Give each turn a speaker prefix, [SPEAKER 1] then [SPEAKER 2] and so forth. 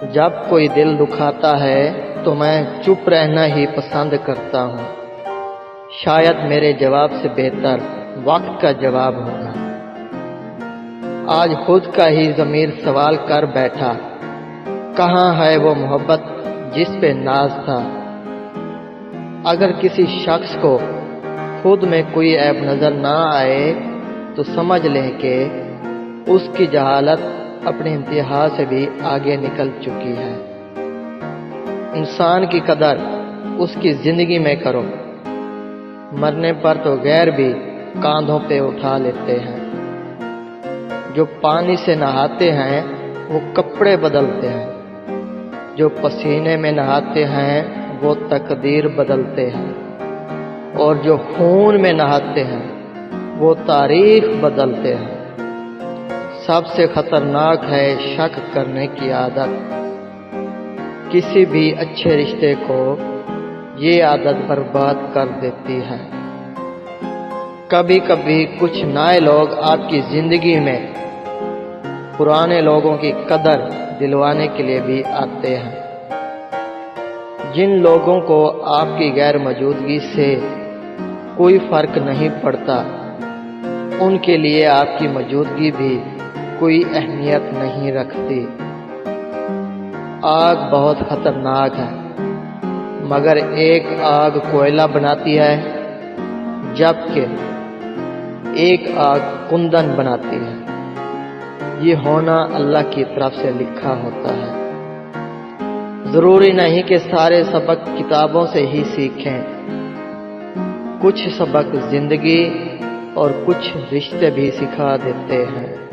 [SPEAKER 1] جب کوئی دل دکھاتا ہے تو میں چپ رہنا ہی پسند کرتا ہوں۔ شاید میرے جواب سے بہتر وقت کا جواب ہوگا۔ آج خود کا ہی ضمیر سوال کر بیٹھا، کہاں ہے وہ محبت جس پہ ناز تھا؟ اگر کسی شخص کو خود میں کوئی عیب نظر نہ آئے تو سمجھ لیں کہ اس کی جہالت اپنے انتہا سے بھی آگے نکل چکی ہے۔ انسان کی قدر اس کی زندگی میں کرو، مرنے پر تو غیر بھی کاندھوں پہ اٹھا لیتے ہیں۔ جو پانی سے نہاتے ہیں وہ کپڑے بدلتے ہیں، جو پسینے میں نہاتے ہیں وہ تقدیر بدلتے ہیں، اور جو خون میں نہاتے ہیں وہ تاریخ بدلتے ہیں۔ سب سے خطرناک ہے شک کرنے کی عادت۔ کسی بھی اچھے رشتے کو یہ عادت برباد کر دیتی ہے۔ کبھی کبھی کچھ نئے لوگ آپ کی زندگی میں پرانے لوگوں کی قدر دلوانے کے لیے بھی آتے ہیں۔ جن لوگوں کو آپ کی غیر موجودگی سے کوئی فرق نہیں پڑتا، ان کے لیے آپ کی موجودگی بھی کوئی اہمیت نہیں رکھتی۔ آگ بہت خطرناک ہے، مگر ایک آگ کوئلہ بناتی ہے جبکہ ایک آگ کندن بناتی ہے۔ یہ ہونا اللہ کی طرف سے لکھا ہوتا ہے۔ ضروری نہیں کہ سارے سبق کتابوں سے ہی سیکھیں، کچھ سبق زندگی اور کچھ رشتے بھی سکھا دیتے ہیں۔